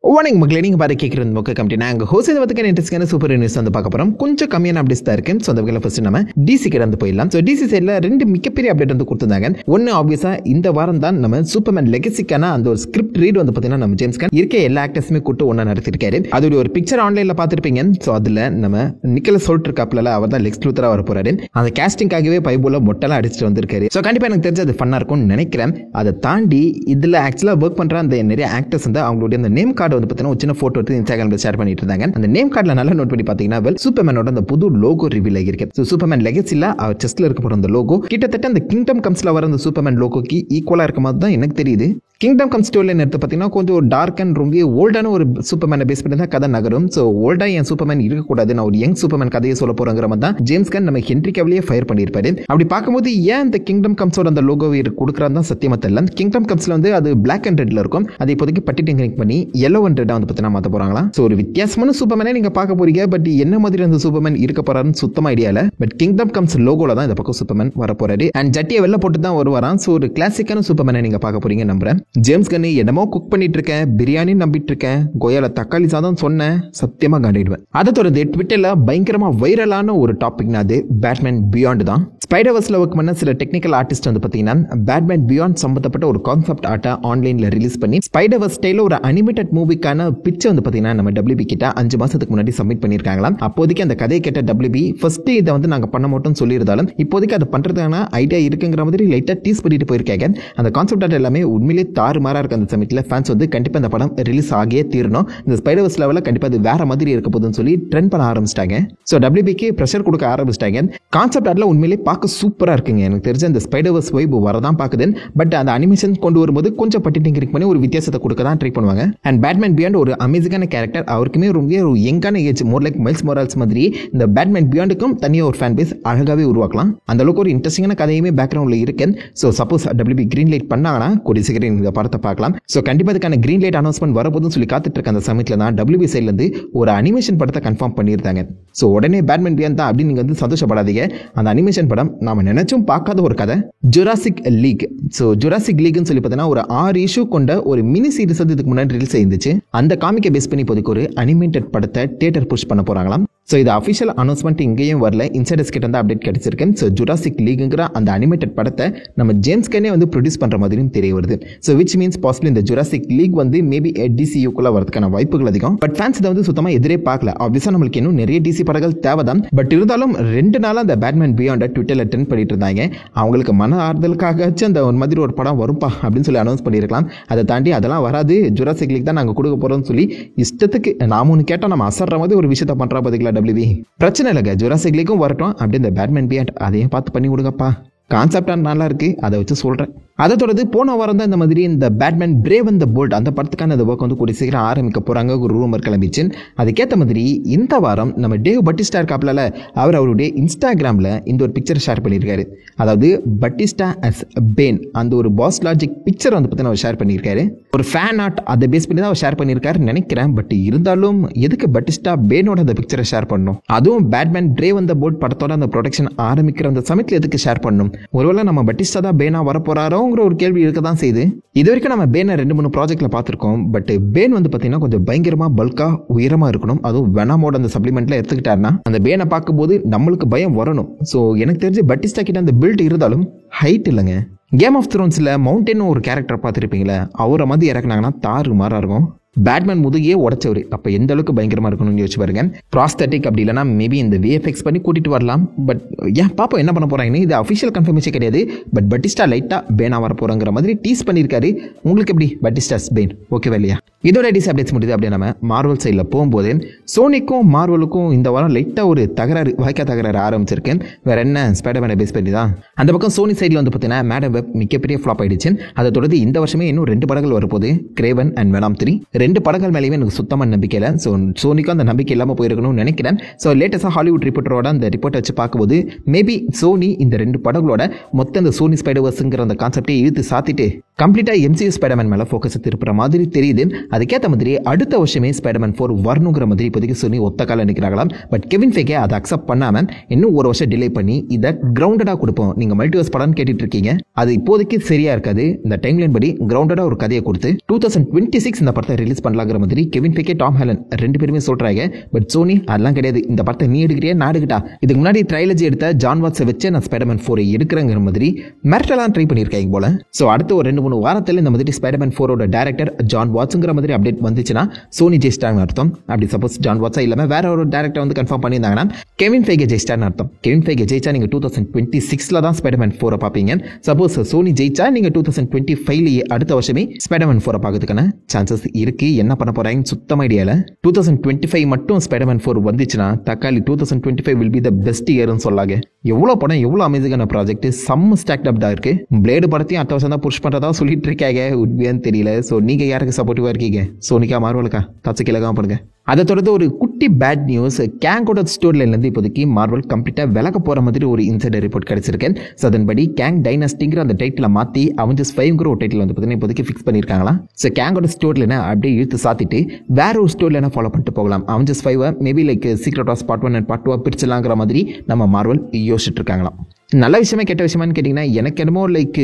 வணக்கம் மக்களே, நீங்கள் பார்த்து கேட்குறது மொக்க கம்பெனி. நாங்கள் ஹோசை பற்றின இன்ட்ரெஸ்டான சூப்பர் நியூஸ் வந்து பார்க்க போகிறோம். கொஞ்சம் கம்மியான அப்டேட்ஸ் தான் இருக்குது. ஸோ அந்த வகையில் ஃபஸ்ட்டு நம்ம டிசி கிட்ட வந்து போயிடலாம். ஸோ டிசி சைடில் ரெண்டு மிகப்பெரிய அப்டேட் வந்து கொடுத்துருந்தாங்க. ஒன்று ஆப்வியஸாக இந்த வாரம் தான் நம்ம சூப்பர்மேன் லெகசிக்கான அந்த ஒரு ஸ்கிரிப்ட் ரீட் வந்து பார்த்தீங்கன்னா நம்ம ஜேம்ஸ் கான் இருக்க எல்லா ஆக்டர்ஸுமே கூட்டு ஒன்றா நடத்திருக்காரு. அதோட ஒரு பிக்சர் ஆன்லைனில் பார்த்துருப்பீங்க. ஸோ அதில் நம்ம நிக்கலஸ் ஹோல்ட் இருக்காப்ல, அவர் தான் லெக்ஸ் லூத்தராக வர போகிறாரு. அந்த கேஸ்டிங்காகவே பைபோல மொட்டெல்லாம் அடிச்சுட்டு வந்திருக்காரு. ஸோ கண்டிப்பாக எனக்கு தெரிஞ்சு அது ஃபன்னாக இருக்கும்னு நினைக்கிறேன். அதை தாண்டி இதில் ஆக்சுவலாக ஒர்க் பண்ணுற அந்த நிறைய ஆக்டர்ஸ் வந்து அவங்களுடைய அந்த நேம் கார்டு வந்து பார்த்தீங்கன்னா ஒரு சின்ன போட்டோ எடுத்து இன்ஸ்டாகிராம்ல ஷேர் பண்ணிட்டு இருந்தாங்க. அந்த நேம் கார்டுல நல்லா நோட் பண்ணி பாத்தீங்கன்னா சூப்பர்மேனோட அந்த புது லோகோ ரிவீல் ஆகிருக்கு. சோ சூப்பர்மேன் லெகசில அவர் செஸ்ட்ல இருக்க போற அந்த லோகோ கிட்டத்தட்ட அந்த கிங்டம் கம்ஸ்ல வர அந்த சூப்பர்மேன் லோகோக்கு ஈக்குவலா இருக்க மாதிரி தான் எனக்கு தெரியுது. கிங்டம் கம் ஸ்டோரியில் எடுத்து பார்த்தீங்கன்னா கொஞ்சம் டார்க் அண்ட் ரொம்ப ஓல்டான ஒரு சூப்பர்மேனை பேஸ் பண்ணி தான் கதை நகரும். ஸோ ஓல்டா என் சூப்பர்மேன் இருக்கக்கூடாது, நான் ஒரு யங் சூப்பர்மேன் கதையை சொல்ல போறேங்கிற மாதிரி தான் ஜேம்ஸ் கான் நம்ம ஹென்ரி கேவிலியை ஃபயர் பண்ணியிருப்பாரு. அப்படி பார்க்கும்போது ஏன் இந்த கிங்டம் கம்ஸோட அந்த லோகோவை கொடுக்குறாரு தான் சத்தியமா தெரியல. கிங்டம் கம்ஸ்ல வந்து அது பிளாக் அண்ட் ரெட்ல இருக்கும். அது இப்போதைக்கு பட்டி டெக்னிக் பண்ணி yellow and red வந்து பார்த்தீங்கன்னா மாற்ற போறாங்களா. ஸோ ஒரு வித்தியாசமான சூப்பர்மேனை நீங்க பார்க்க போறீங்க. பட் என்ன மாதிரி அந்த சூப்பர்மேன் இருக்க போறாருன்னு சுத்தமா ஐடியா இல்லை. பட் கிங்டம் கம்ஸ் லோகோல தான் இந்த பக்கம் சூப்பர்மேன் வர போறாரு. அண்ட் ஜட்டியை வெளில போட்டு தான் வருவாராம். ஸோ ஒரு கிளாசிக்கான சூப்பர்மேனை நீங்க பார்க்க போறீங்க நம்புறேன். ஜேம்ஸ் கன் என்னமோ குக் பண்ணிட்டு இருக்கேன், பிரியாணி நம்பிட்டு இருக்கேன், கோயால தக்காளி சாதம் சொன்னேன், சத்தியமா காண்டிடுவேன். அதை தொடர்ந்து ட்விட்டர்ல பயங்கரமா வைரலான ஒரு டாபிக்னா அது பேட்மேன் பியாண்ட் தான். ஸ்பைடர்வர்ஸ்ல ஒர்க் பண்ண சில டெக்னிக்கல் ஆர்டிஸ்ட் வந்து பாத்தீங்கன்னா பேட்மேன் பியாண்ட் சம்பந்தப்பட்ட ஒரு கான்செப்ட் ஆர்ட்டை ஆன்லைன்ல ரிலீஸ் பண்ணி ஸ்பைடர்வர்ஸ் ஸ்டைல ஒரு அனிமேட்டட் மூவிக்கான பிட்ச் வந்து பாத்தீங்கன்னா நம்ம WB கிட்ட 5 மாசத்துக்கு முன்னாடி சப்மிட் பண்ணிருக்காங்களாம். அப்போதைக்கு அந்த கதையை கேட்ட WB ஃபர்ஸ்ட் இதை வந்து நாங்க பண்ண மாட்டோம் சொல்லியிருந்தாலும் இப்போதைக்கு அதை பண்றதுக்கான ஐடியா இருக்குங்கிற மாதிரி லைட்டா டீஸ் பண்ணிட்டு போயிருக்காங்க. அந்த கான்செப்ட் ஆர்ட் எல்லாமே உண்மையிலே தாறுமாறா இருக்கு. அந்த சமயத்தில் ஃபேன்ஸ் வந்து கண்டிப்பா இந்த படம் ரிலீஸ் ஆகியே தீரணும், இந்த ஸ்பைடர்வர்ஸ் லெவலில் கண்டிப்பா அது வேற மாதிரி இருக்க போதுன்னு சொல்லி ட்ரெண்ட் பண்ண ஆரம்பிச்சிட்டாங்க. ஸோ WBக்கு ப்ரெஷர் கொடுக்க ஆரம்பிச்சிட்டாங்க. கான்செப்ட் ஆர்ட்ல உண்மையிலே பார்க்க சூப்பரா இருக்குங்க. எனக்கு தெரிஞ்ச அந்த ஸ்பைடர்வர்ஸ் வைப் வரதான் பார்க்குது. பட் அந்த அனிமேஷன் கொண்டு வரும்போது கொஞ்சம் பட்டி டிங்கரிங் பண்ணி ஒரு வித்தியாசத்தை கொடுக்க தான் ட்ரை பண்ணுவாங்க. அண்ட் பேட்மேன் பியாண்ட் ஒரு அமேசிங்கான கேரக்டர். அவருக்குமே ரொம்ப ஒரு யங்கான age, more like Miles Morales மாதிரி இந்த பேட்மேன் பியாண்டுக்கும் தனியாக ஒரு ஃபேன் பேஸ் அழகாவே உருவாக்கலாம். அந்த அளவுக்கு ஒரு இன்ட்ரெஸ்டிங்கான கதையுமே பேக்ரவுண்ட்ல இருக்கு. So suppose WB green light பண்ணாங்கன்னா கூடிய சீக்கிரம் இந்த படத்தை பார்க்கலாம். ஸோ கண்டிப்பாக அதுக்கான கிரீன் லைட் அனௌன்ஸ்மெண்ட் வரப்போதுன்னு சொல்லி காத்துட்டு இருக்க அந்த சமயத்தில் தான் WB சைட்லேருந்து ஒரு அனிமேஷன் படத்தை கன்ஃபார்ம் பண்ணியிருந்தாங்க. ஸோ உடனே பேட்மேன் பியாண்ட் தான் அப்படின்னு நீங்கள் வந்து சந்தோஷப்படாதீங்க. அந்த அனிமேஷன் படம் நாம நினைச்சும் பார்க்காத ஒரு கதை, ஜுராசிக் லீக். ஸோ ஜுராசிக் லீக்னு சொல்லி பார்த்தீங்கன்னா ஒரு 6 இஷ்யூ கொண்ட ஒரு மினி சீரிஸ் வந்து இதுக்கு முன்னாடி ரிலீஸ் ஆயிருந்துச்சு. அந்த காமிக்கை பேஸ் பண்ணி இப்போதைக்கு ஒரு அனிமேட்டட் படத்தை தியேட்டர் புஷ் பண்ண போறாங்களாம். ஸோ இது அஃபிஷியல் அனௌன்ஸ்மெண்ட் இங்கேயும் வரல, இன்சைடர்ஸ் கிட்ட வந்து அப்டேட் கிடைச்சிருக்கு. ஸோ ஜுராசிக் லீக்ங்கிற அந்த அனிமேட்டட் படத்தை நம்ம ஜேம்ஸ் கன்னே வந்து ப்ரொடியூஸ் பண்ற மாதிரியும் தெரிய வருது. ஸோ விச் மீன்ஸ் பாசிபிள் இந்த ஜுராசிக் லீக் வந்து மேபி DCUக்குள்ள வரதுக்கான வாய்ப்புகள் அதிகம். பட் ஃபேன்ஸ் இதை வந்து சுத்தமாக எதிரே பார்க்கல. ஆப்வியஸா நம்மளுக்கு இன்னும் நிறைய DC படங்கள் தேவைதான். பட் இருந்தாலும் 2 நாளாக அந்த பேட்மேன் பியாண்ட ட்விட்டர்ல ட்ரெண்ட் பண்ணிட்டு இருந்தாங்க. அவங்களுக்கு மன ஆறுதலுக்காகச்சு அந்த ஒரு மாதிரி ஒரு படம் வரும்பா அப்படின்னு சொல்லி அனௌன்ஸ் பண்ணியிருக்கலாம். அதை தாண்டி அதெல்லாம் வராது, ஜுராசிக் லீக் தான் நாங்கள் கொடுக்க போறோம்னு சொல்லி இஷ்டத்துக்கு நாம ஒன்று கேட்டால் நம்ம அசர்ற மாதிரி ஒரு விஷயத்த பண்றா பதிகளா WB. பிரச்சனை இல்லைங்க, ஜுராசிக் லீக்கும் வரட்டும், அப்படி இந்த பேட்மேன் பியாண்ட் அதையும் பார்த்து பண்ணி கொடுங்கப்பா. கான்செப்டா நல்லா இருக்கு, அதை வச்சு சொல்றேன். அதை தொடர்ந்து போன வாரம் தான் இந்த மாதிரி இந்த Batman brave and the bold அந்த படத்துக்கான அந்த ஒர்க் வந்து கூடிய சீக்கிரம் ஆரம்பிக்க போறாங்க ஒரு ரூமர் கிளம்பிச்சு. அதுக்கேற்ற மாதிரி இந்த வாரம் நம்ம டேவ் பட்டிஸ்டா இருக்காப்ல, அவருடைய இன்ஸ்டாகிராம்ல இந்த ஒரு பிக்சர் ஷேர் பண்ணியிருக்காரு. அதாவது பட்டிஸ்டா அஸ் பேன் அந்த ஒரு பாஸ் லாஜிக் பிக்சர் வந்து பார்த்தீங்கன்னா அவர் ஷேர் பண்ணியிருக்காரு. ஒரு ஃபேன் ஆர்ட் அதை பேஸ் பண்ணி தான் அவர் ஷேர் பண்ணியிருக்காருன்னு நினைக்கிறேன். பட் இருந்தாலும் எதுக்கு பட்டிஸ்டா பேனோட அந்த பிக்சரை ஷேர் பண்ணணும், அதுவும் Batman brave and the bold படத்தோட அந்த ப்ரொடக்ஷன் ஆரம்பிக்கிற அந்த சமயத்தில் எதுக்கு ஷேர் பண்ணணும்? ஒருவேளை நம்ம பட்டிஸ்டா தான் பேனா வரப்போறாரோ ஒரு கேள்வி இருக்க தான் செய்யுது. இது வரைக்கும் நம்ம பேனை 2-3 ப்ராஜெக்ட்ல பார்த்திருக்கோம். பட் பேன் வந்து பாத்தீங்கன்னா கொஞ்சம் பயங்கரமா பல்கா உயரமா இருக்கணும். அதுவும் வெனாமோட அந்த சப்ளிமெண்ட்ல எடுத்துக்கிட்டாருன்னா அந்த பேனை பார்க்கும்போது நம்மளுக்கு பயம் வரணும். ஸோ எனக்கு தெரிஞ்சு பட்டிஸ்டா கிட்ட அந்த பில்ட் இருந்தாலும் ஹைட் இல்லைங்க. கேம் ஆஃப் த்ரோன்ஸ்ல மவுண்டன் ஒரு கேரக்டர் பார்த்துருப்பீங்களா, அவரை மாதிரி இறக்குனாங்கன்னா தாறு மாறா இருக்கும். பேட்மேன் முதுகையே உடைச்சவர், அப்போ எந்த அளவுக்கு பயங்கரமா இருக்கணும்னு யோசிச்சு பாருங்க. ப்ராஸ்தட்டிக் அப்படி இல்லைனா மேபி இந்த VFX பண்ணி கூட்டிட்டு வரலாம். பட் ஏன் பாப்போம் என்ன பண்ண போறாங்கன்னு. இது அஃபிஷியல் கன்ஃபர்மேஷன் கிடையாது. பட் பட்டிஸ்டா லைட்டா பேனா வர போறாங்கிற மாதிரி டீஸ் பண்ணியிருக்காரு. உங்களுக்கு எப்படி பட்டிஸ்டாஸ் பேன் ஓகேவா இல்லையா? இதோட டிஸ் அப்டேட்ஸ் முடியுது. அப்படியே நம்ம மார்வல் சைடில் போகும்போது சோனிக்கும் மார்வலுக்கும் இந்த வாரம் லைட்டா ஒரு தகராறு, வாய்க்கா தகராறு ஆரம்பிச்சிருக்கேன். வேற என்ன, ஸ்பைடர்மேனை பேஸ் பண்ணி தான். அந்த பக்கம் சோனி சைடில் வந்து பார்த்தீங்கன்னா மேடம் வெப் மிகப்பெரிய ஃப்ளாப் ஆயிடுச்சு. அதை தொடர்ந்து இந்த வருஷமே இன்னும் 2 படங்கள் வரப்போகுது, கிரேவன் அண்ட் வெனாம் 3. 2 படங்கள் மேலேயுமே எனக்கு சுத்தமாக நம்பிக்கை இல்லை. ஸோ சோனிக்கும் அந்த நம்பிக்கை இல்லாமல் போயிருக்கணும்னு நினைக்கிறேன். ஸோ லேட்டஸ்டாக ஹாலிவுட் ரிப்போர்ட்டரோட அந்த ரிப்போர்ட்டை வச்சு பார்க்கும்போது மேபி சோனி இந்த 2 படங்களோட மொத்த இந்த சோனி ஸ்பைடர்வர்ஸ்ங்கிற அந்த கான்செப்டை இழுத்து சாத்திட்டு கம்ப்ளீட்டாக MCU ஸ்பைடர்மேன் மேலே ஃபோக்கஸ் திருப்புற மாதிரி தெரியுது. அதுக்கேற்ற மாதிரி அடுத்த வருஷமே ஸ்பைடர்மேன் 4 வரணுங்கிற மாதிரி இப்போதைக்கு சோனி ஒத்த கால நிற்கிறாங்களாம். பட் கெவின் ஃபெய்கே அதை அக்செப்ட் பண்ணாமல் இன்னும் ஒரு வருஷம் டிலே பண்ணி இதை கிரவுண்டடாக கொடுப்போம். நீங்கள் மல்டிவர்ஸ் படம் கேட்டுட்டு இருக்கீங்க, அது இப்போதைக்கு சரியா இருக்காது. இந்த டைம்லைன் படி கிரவுண்டடாக ஒரு கதையை கொடுத்து 2026 இந்த படத்தை ரிலீஸ் பண்ணலாங்கிற மாதிரி கெவின் ஃபெய்கே டாம் ஹாலண்ட் 2 பேருமே சொல்றாங்க. பட் சோனி அதெல்லாம் கிடையாது, இந்த படத்தை நீ எடுக்கிறியா நான் எடுக்கிட்டா, இதுக்கு முன்னாடி ட்ரைலஜி எடுத்த ஜான் வாட்ஸை வச்சு நான் ஸ்பைடர்மேன் 4 எடுக்கிறேங்கிற மாதிரி மிரட்டலாம் ட்ரை பண்ணியிருக்காங்க போல. ஸோ அடுத்த ஒரு 2-3 வாரத்தில் இந்த மாதிரி ஸ்பைடர்மேன் 4 டைரக்டர் ஜான் வாட்ஸுங்கிற மாதிரி அப்டேட் வந்துச்சுன்னா சோனி ஜெயிச்சிட்டாங்கன்னு அர்த்தம். அப்படி சப்போஸ் ஜான் வாட்ஸா இல்லாமல் வேற ஒரு டேரக்டர் வந்து கன்ஃபார்ம் பண்ணியிருந்தாங்கன்னா கெவின் ஃபெய்கே ஜெயிச்சிட்டான்னு அர்த்தம். கெவின் ஃபெய்கே ஜெயிச்சா நீங்கள் 2026 தான் ஸ்பைடர்மேன் 4 பார்ப்பீங்க. சப்போஸ் சோனி ஜெயிச்சா நீங்கள் 2025 அடுத்த வருஷமே ஸ்பைடர்மேன் 4 பார்க்கறதுக்கான சான்சஸ் இருக்கு. என்ன பண்ண போறாங்கன்னு சுத்தமாக ஐடியாவில். 2025 மட்டும் ஸ்பைடர்மேன் 4 வந்துச்சுன்னா தக்காளி 2025 வில் பி த பெஸ்ட் இயர்னு சொல்லாங்க. எவ்வளோ படம் எவ்வளோ அமேசிங்கான ப்ராஜெக்ட் செம்ம ஸ்டாக்ட் அப் தான் இருக்கு. பிளேடு படத்தையும் அடுத்த வருஷம் தான் புஷ் பண்ணுறதா சொல்லிட்டு இருக்காங்க, உண்மையான்னு தெரியல. ஸோ நீங்கள் யாருக்கு சப்போர்ட்டிவாக இருக்கீங்க, சோனிக்கா மார்வலுக்கா? தச்சு கிழக்காம பண்ணுங்க. அதை தொடர்ந்து ஒரு குட்டி பேட் நியூஸ், கேங்கோட ஸ்டோரியிலேருந்து இப்போதைக்கு மார்வல் கம்ப்ளீட்டாக விலக போகிற மாதிரி ஒரு இன்சைடர் ரிப்போர்ட் கிடைச்சிருக்கு. ஸோ அதன்படி கேங் டைனஸ்டிங்கிற அந்த டைட்டில் மாற்றி அவெஞ்சர்ஸ் 5ங்கிற ஒரு டைட்டில் வந்து பார்த்தீங்கன்னா இப்போதைக்கு ஃபிக்ஸ் பண்ணியிருக்காங்களா. ஸோ கேங்கோட ஸ்டோரியில் அப்படியே இழுத்து சாத்திட்டு வேற ஒரு ஸ்டோரியில் ஃபாலோ பண்ணிட்டு போகலாம். Avengers 5 maybe like secret of part 1 and part 2 பிரிச்சலாங்கிற மாதிரி நம்ம மார்வல் யோசிச்சுட்டு இருக்காங்களாம். நல்ல விஷயமா கெட்ட விஷயமானு கேட்டிங்கன்னா எனக்கு என்னமோ லைக்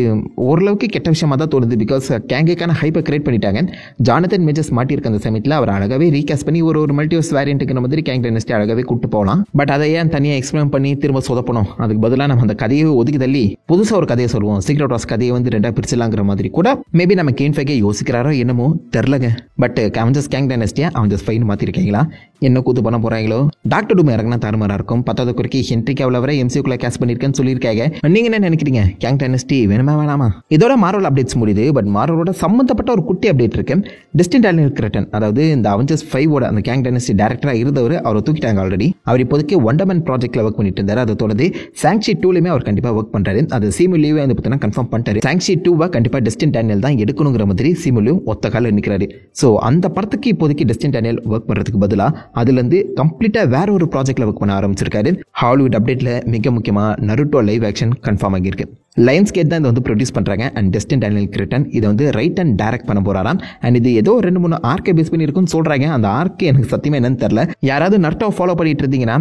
ஓரளவுக்கு கெட்ட விஷயமாக தான் தோணுது. பிகாஸ் கேங்குக்கான ஹைப்பை கிரியேட் பண்ணிட்டாங்க. ஜானதன் மேஜர்ஸ் மாட்டியிருக்க அந்த சமயத்தில் அவர் அழகாகவே ரீகாஸ்ட் பண்ணி ஒரு மல்டிவர்ஸ் வேரியண்ட்டுங்கிற மாதிரி கேங் டைனஸ்டி அழகாகவே கூட்டு போகலாம். பட் அதை ஏன் தனியாக எக்ஸ்பிளைன் பண்ணி திரும்ப சொதப்பணும்? அதுக்கு பதிலாக நம்ம அந்த கதையை ஒதுக்கி தள்ளி புதுசாக ஒரு கதையை சொல்லுவோம். சீக்ரெட் வாஸ் கதையை வந்து 2 பிரிச்சலாங்கிற மாதிரி கூட மேபி நம்ம கெவின் ஃபெய்கே யோசிக்கிறாரோ என்னமோ தெரிலங்க. பட் அவெஞ்சர்ஸ் கேங் டைனஸ்டியா அவெஞ்சர்ஸ் 5 மாற்றிருக்கீங்களா? என்ன கூத்து பண்ண போகிறாங்களோ? டாக்டர் டூம் இறங்கினா தாறுமாறாக இருக்கும். 10வது குறைக்கு ஹென்ரி கேவில் வரை MCUக்குள்ள கேஸ் பண்ணியிருக்கேன்னு சொல்லியிருக்காங்க. நீங்க என்ன நினைக்கிறீங்க? கேங் டைனஸ்டி வேணுமா வேணாமா? இதோட மார்வல் அப்டேட்ஸ் முடியுது. பட் மார்வலோட சம்பந்தப்பட்ட ஒரு குட்டி அப்டேட் இருக்கு. டெஸ்டின் டேனியல் கிரெட்டன், அதாவது இந்த அவெஞ்சர்ஸ் 5 அந்த கேங் டைனஸ்டி டைரக்டராக இருந்தவர், அவரை தூக்கிட்டாங்க ஆல்ரெடி. அவர் இப்போதைக்கு வண்டர்மேன் ப்ராஜெக்ட்ல ஒர்க் பண்ணிட்டு இருந்தாரு. அதை தொடர்ந்து சாங்ஷி 2லையுமே அவர் கண்டிப்பாக ஒர்க் பண்றாரு. அது சிமுலியும் வந்து பார்த்தீங்கன்னா கன்ஃபார்ம் பண்ணிட்டாரு. சாங்ஷி 2 கண்டிப்பாக டெஸ்டின் டேனியல் தான் எடுக்கணுங்கிற மாதிரி சிமுலியும் ஒத்த கால நிற்கிறாரு. ஸோ அந்த படத்துக்கு இப்போதைக்கு டெஸ்டின் டேனியல் ஒர்க் பண்ணுறதுக்கு பதிலாக அதுலேருந்து கம்ப்ளீட்டாக வேற ஒரு ப்ராஜெக்ட்ல ஒர்க் பண்ண ஆரம்பிச்சிருக்காரு. ஹாலிவுட் அப்டேட்ல மிக முக்கியமாக நருட்டோ லைவ் ஆக்ஷன் கன்ஃபார்ம் ஆகியிருக்கு. லயன்ஸ் கேட் தான் இதை வந்து ப்ரொடியூஸ் பண்ணுறாங்க. அண்ட் டெஸ்டின் டேனியல் கிரெட்டன் இதை வந்து ரைட் அண்ட் டைரக்ட் பண்ண போகிறாராம். அண்ட் இது ஏதோ 2-3 ஆர்க்கை பேஸ் பண்ணி இருக்குன்னு சொல்கிறாங்க. அந்த ஆர்க்கு எனக்கு சத்தியமாக என்னன்னு தெரியல. யாராவது நர்ட்டோ ஃபாலோ பண்ணிட்டு இருந்தீங்கன்னா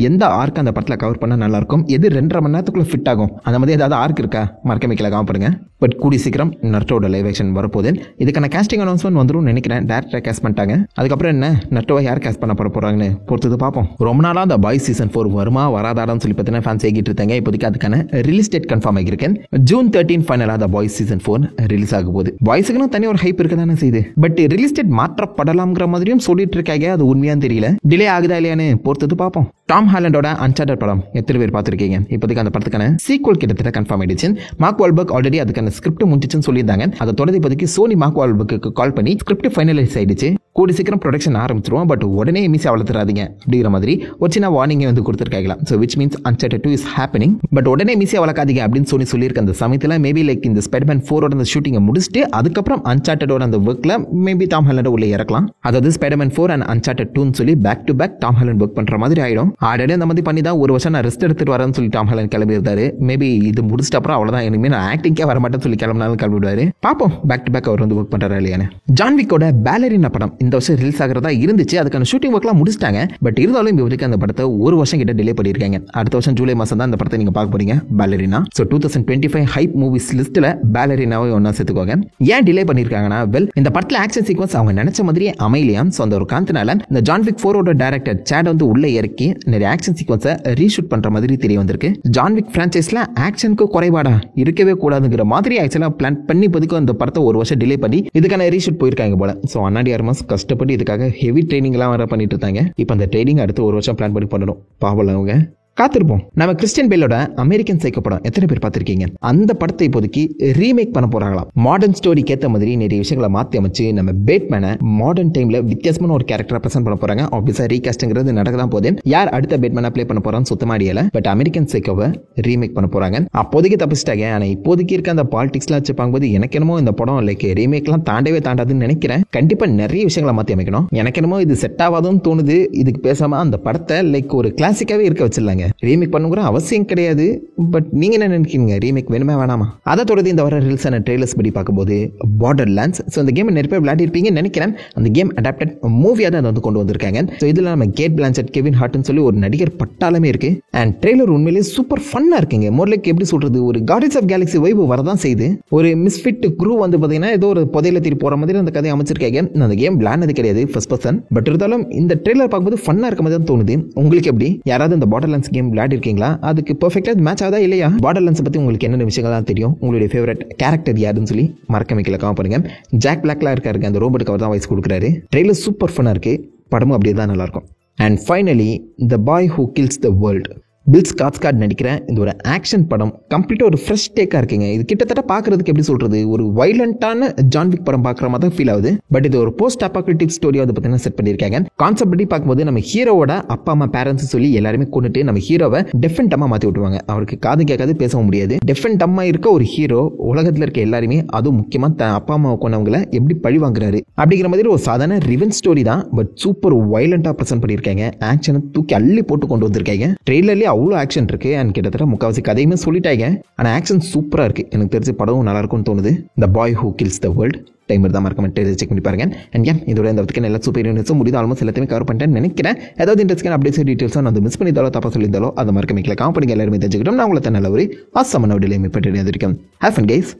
எந்த ஆர்க் அந்த படத்தில் கவர் பண்ணால் நல்லாயிருக்கும், எது 2.5 மணி நேரத்துக்குள்ள ஃபிட் ஆகும், அந்த மாதிரி ஏதாவது ஆர்க் இருக்கா மறக்காம கீழே காமிப்படுங்க. பட் கூடி சீக்கிரம் நர்ட்டோட லைவ் ஆக்ஷன் வரப்போகுது. இதுக்கான கேஸ்டிங் அனௌன்ஸ்மெண்ட் வந்துடும் நினைக்கிறேன். டேரக்டரை கேஸ்ட் பண்ணிட்டாங்க. அதுக்கப்புறம் என்ன நர்ட்டோவை யார் கேஸ்ட் பண்ண போகிறாங்கன்னு பொறுத்தது பார்ப்போம். ரொம்ப நாளாக அந்த பாய்ஸ் சீசன் 4 வருமா வராதாடான்னு சொல்லி பார்த்தீங்கன்னா ஃபேன்ஸ் ஆகிட்டு இருக்காங்க. இப்போதைக்கு அதுக்கான ரிலீஸ் டேட் கன்ஃபார்ம் ஆகியிருக்கேன். ஜூன் 13 ஃபைனலாக த பாய்ஸ் சீசன் 4 ரிலீஸ் ஆக போகுது. பாய்ஸுக்குன்னு தனி ஒரு ஹைப் இருக்க தானே செய்யுது. பட் ரிலீஸ் டேட் மாற்றப்படலாம்ங்கிற மாதிரியும் சொல்லிட்டு இருக்காங்க. அது உண்மையான்னு தெரியல. டிலே ஆகுதா இல்லையான்னு பொறுத்தது பார்ப்போம். டாம் ஹாலண்டோட அன்சார்ட்டட் படம் எத்தனை பேர் பார்த்துருக்கீங்க? இப்போதைக்கு அந்த படத்துக்கான சீக்வல் கிட்டத்தட்ட கன்ஃபார்ம் ஆயிடுச்சு. மார்க் வால்பர்க் ஆல்ரெடி அதுக்கான ஸ்கிரிப்ட் முடிஞ்சிச்சுன்னு சொல்லியிருந்தாங்க. அதை தொடர்ந்து இப்போதைக்கு சோனி மார்க் வால்பர்க்கு கால் பண்ணி ஸ்கிரிப்ட் ஃபைனலைஸ் ஆயிடுச்சு. கூடி சீக்கிரம் ப்ரொடக்ஷன் ஆரம்பிச்சிருவோம். பட் உடனே மிஸ் வளர்த்துறாதீங்க அப்படிங்கிற மாதிரி ஒரு சின்ன வார்னிங்கை வந்து கொடுத்துருக்காங்களா. So which means unsorted 2 is happening. But உடனே மிஸ் வளர்க்காதீங்க அப்படின்னு சொல்லியிருக்க அந்த சமயத்தில் மேபி லைக் இந்த ஸ்பைடர்மேன் 4 அந்த ஷூட்டிங்கை முடிச்சுட்டு அதுக்கப்புறம் அன்சார்ட்டடோட அந்த ஒர்க்கில் மேபி டாம் ஹாலண்ட் உள்ளே இறக்கலாம். அதாவது ஸ்பைடர்மேன் 4 அண்ட் அன்சார்ட்டட் 2 சொல்லி back to back Tom Holland work பண்ணுற மாதிரி ஆயிடும். ஆல்ரெடி அந்த மாதிரி பண்ணி தான் ஒரு வருஷம் நான் ரெஸ்ட் எடுத்துட்டு வரேன்னு சொல்லி டாம் ஹாலண்ட் கிளம்பி இருந்தாரு. மேபி இது முடிச்சிட்ட அப்புறம் அவ்வளோதான், இனிமேல் நான் ஆக்டிங்கே வர மாட்டேன்னு சொல்லி கிளம்பினாலும் கிளம்பிடுவாரு. பார்ப்போம் பேக் டு பேக் அவர் வந்து ஒர்க் பண்ணுறாரு இல்லையானு. ஜான்விக்கோட பேலரினா படம் இந்த வருஷம் ரிலீஸ் ஆகிறதா இருந்துச்சு. அதுக்கான ஷூட்டிங் ஒர்க்லாம் முடிச்சிட்டாங்க. பட் இருந்தாலும் இப்போதைக்கு அந்த படத்தை ஒரு வருஷம் கிட்ட டிலே பண்ணியிருக்காங்க. அடுத்த வருஷம் ஜூலை மாதம் தான் அந்த படத்தை நீங்கள் பார்க்க போறீங்க பேலரினா. ஸோ 2025 ஹைப் மூவிஸ் லிஸ்ட்டில் பேலரினாவை ஒன்றா சேர்த்துக்கோங்க. ஏன் டிலே பண்ணியிருக்காங்கன்னா இந்த படத்தில் ஆக்ஷன் சீக்வன்ஸ் அவங்க நினைச்ச மாதிரியே அமையலையாம். ஸோ அந்த ஒரு காரணத்தினால இந்த ஜான்விக் 4 டைரக்டர் சேட் வந்து உள்ளே இறக்கி நிறைய ஆக்ஷன் சீக்வன்ஸை ரீஷூட் பண்ற மாதிரி தெரிய வந்திருக்கு. ஜான்விக் பிரான்ச்சைஸ்ல ஆக்ஷனுக்கு குறைபாடா இருக்கவே கூடாதுங்கிற மாதிரி ஆக்சுவலாக பிளான் பண்ணி இப்போதைக்கு அந்த படத்தை ஒரு வருஷம் டிலே பண்ணி இதுக்கான ரீஷூட் போயிருக்காங்க போல. ஸோ அண்ணாடி ஆர்மஸ் கஷ்டப்பட்டு இதுக்காக ஹெவி ட்ரைனிங்லாம் வர பண்ணிட்டு இருந்தாங்க. இப்போ அந்த ட்ரைனிங் அடுத்து ஒரு வருஷம் பிளான் பண்ணி பண்ணணும். பாவல அவங்க காத்திருப்போம். நம்ம கிறிஸ்டியன் பேலோட அமெரிக்கன் சைக்கோ படம் எத்தனை பேர் பார்த்திருக்கீங்க? அந்த படத்தை இப்போதைக்கு ரீமேக் பண்ண போறாங்களாம். மாடர்ன் ஸ்டோரிக்கு ஏற்ற மாதிரி நிறைய விஷயங்களை மாற்றி அமைச்சு நம்ம பேட்மேனை மாடர்ன் டைம்ல வித்தியாசமான ஒரு கேரக்டரை பிரசன்ட் பண்ண போறாங்க. ஆப்வியஸா ரீகாஸ்ட்ங்கிறது நடக்கதான் போகுது. யார் அடுத்த பேட்மேனை ப்ளே பண்ண போறான்னு சுத்தமா அடியல. பட் அமெரிக்கன் சைக்கோவை ரீமேக் பண்ண போறாங்க. அப்போதைக்கு தப்பிச்சிட்டாங்க. ஆனா இப்போதைக்கு இருக்க அந்த பாலிடிக்ஸ்லாம் வச்சு பார்க்கும்போது எனக்கு என்னமோ இந்த படம் லைக் ரீமேக்லாம் தாண்டவே தாண்டாதுன்னு நினைக்கிறேன். கண்டிப்பா நிறைய விஷயங்களை மாற்றி அமைக்கணும். எனக்கு என்னமோ இது செட் ஆகாதுன்னு தோணுது. இதுக்கு பேசாம அந்த படத்தை லைக் ஒரு கிளாசிக்காவே இருக்க வச்சிடலாங்க. பண்ணிட்டாங்க. ரீமேக் பண்ணுங்கிற அவசியம் கிடையாது. பட் நீங்க என்ன நினைக்கிறீங்க, ரீமேக் வேணுமே வேணாமா? அதை தொடர்ந்து இந்த வர ரிலீஸ் ஆன ட்ரெய்லர்ஸ் படி பார்க்கும்போது Borderlands, ஸோ இந்த கேம் நிறைய பேர் விளையாடிருப்பீங்கன்னு நினைக்கிறேன். அந்த கேம் அடாப்டட் மூவியாக தான் வந்து கொண்டு வந்திருக்காங்க. ஸோ இதில் நம்ம கேட் பிளான்செட், கெவின் ஹார்ட்னு சொல்லி ஒரு நடிகர் பட்டாளமே இருக்கு. அண்ட் ட்ரெய்லர் உண்மையிலேயே சூப்பர் ஃபன்னா இருக்குங்க. மோர்லைக் எப்படி சொல்றது, ஒரு கார்டியன்ஸ் ஆஃப் கேலக்ஸி வைப் வரதான் செய்யுது. ஒரு மிஸ்ஃபிட் குரூ வந்து பார்த்தீங்கன்னா ஏதோ ஒரு புதையில தீரி போற மாதிரி அந்த கதையை அமைச்சிருக்காங்க. அந்த கேம் விளையாடுனது கிடையாது ஃபர்ஸ்ட் பர்சன், பட் இருந்தாலும் இந்த ட்ரெய்லர் பார்க்கும்போது ஃபன்னா இருக்க மாதிரி தான் தோணுது. உங்களுக்கு எப்படி, யாராவது இந்த Borderlands கேம் விளையாடி இருக்கீங்களா? அதுக்கு பெர்ஃபெக்ட்டா மேட்ச் ஆகுதா இல்லையா? Borderlands பத்தி உங்களுக்கு என்னென்ன விஷயங்கள் தான் தெரியும், உங்களுடைய ஃபேவரட் கேரக்டர் யாருன்னு சொல்லி மறக்காம கீழே கமெண்ட் பண்ணுங்க. ஜாக் பிளாக்லாம் இருக்காருங்க, அந்த ரோபோட்டுக்கு அவர் தான் வாய்ஸ் கொடுக்குறாரு. ட்ரெய்லர் சூப்பர் ஃபன்னா இருக்கு, படமும் அப்படியே தான் நல்லா இருக்கும். And finally the boy who kills the world, Bill Skarsgard நடிக்கிற இந்த ஒரு ஆக்ஷன் படம் கம்ப்ளீட்டாக ஒரு ஃப்ரெஷ் டேக்காக இருக்குங்க. இது கிட்டத்தட்ட பார்க்குறதுக்கு எப்படி சொல்கிறது, ஒரு வைலண்டான ஜான்விக் படம் பார்க்குற மாதிரி தான் ஃபீல் ஆகுது. பட் இது ஒரு போஸ்ட் அப்பாக்ரிட்டிவ் ஸ்டோரியாக வந்து பார்த்தீங்கன்னா செட் பண்ணியிருக்காங்க. கான்செப்ட் படி பார்க்கும்போது நம்ம ஹீரோவோட அப்பா அம்மா பேரண்ட்ஸ் சொல்லி எல்லாருமே கொண்டுட்டு நம்ம ஹீரோவை டெஃபென்ட் அம்மா மாற்றி விட்டுருவாங்க. அவருக்கு காது கேட்காது, பேசவும் முடியாது. டெஃபென்ட் அம்மா இருக்க ஒரு ஹீரோ உலகத்தில் இருக்க எல்லாருமே, அதுவும் முக்கியமாக தன் அப்பா அம்மாவை கொண்டவங்களை எப்படி பழி வாங்குறாரு அப்படிங்கிற மாதிரி ஒரு சாதாரண ரிவெஞ்ச் ஸ்டோரி தான். பட் சூப்பர் வைலண்டாக ப்ரெசென்ட் பண்ணியிருக்காங்க. ஆக்ஷனை தூக்கி அள்ளி போட்டு கொண்டு வந்திருக்காங்க. ட்ரெய்லர்லேயே அவ்வளோ ஆக்ஷன் இருக்கு. அண்ட் கிட்டத்தட்ட முக்கால்வாசி கதையுமே சொல்லிட்டாங்க. ஆனால் ஆக்ஷன் சூப்பராக இருக்கு. எனக்கு தெரிஞ்ச படமும் நல்லா இருக்கும்னு தோணுது. The boy who kills the world timer தான் மறக்காம செக் பண்ணி பாருங்க. அண்ட் இதோட இந்த இடத்துக்கு எல்லா சூப்பர் யூனிட்ஸும் முடிது ஆல்மோஸ்ட் எல்லாத்தையுமே கவர் பண்ணிட்டேன்னு நினைக்கிறேன். ஏதாவது இன்ட்ரெஸ்டான அப்டேட்ஸ் டீட்டெயில்ஸாக நான் மிஸ் பண்ணியிருந்தாலோ தப்பா சொல்லியிருந்தாலோ அதை மறக்காம கமெண்ட் பண்ணுங்க. எல்லாருமே தெரிஞ்சுக்கிட்டோம். நான் உங்களை நல்ல ஒரு ஆசமான வீடியோலையும் இப்போ இருக்கேன். Have fun guys.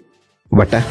வட்டா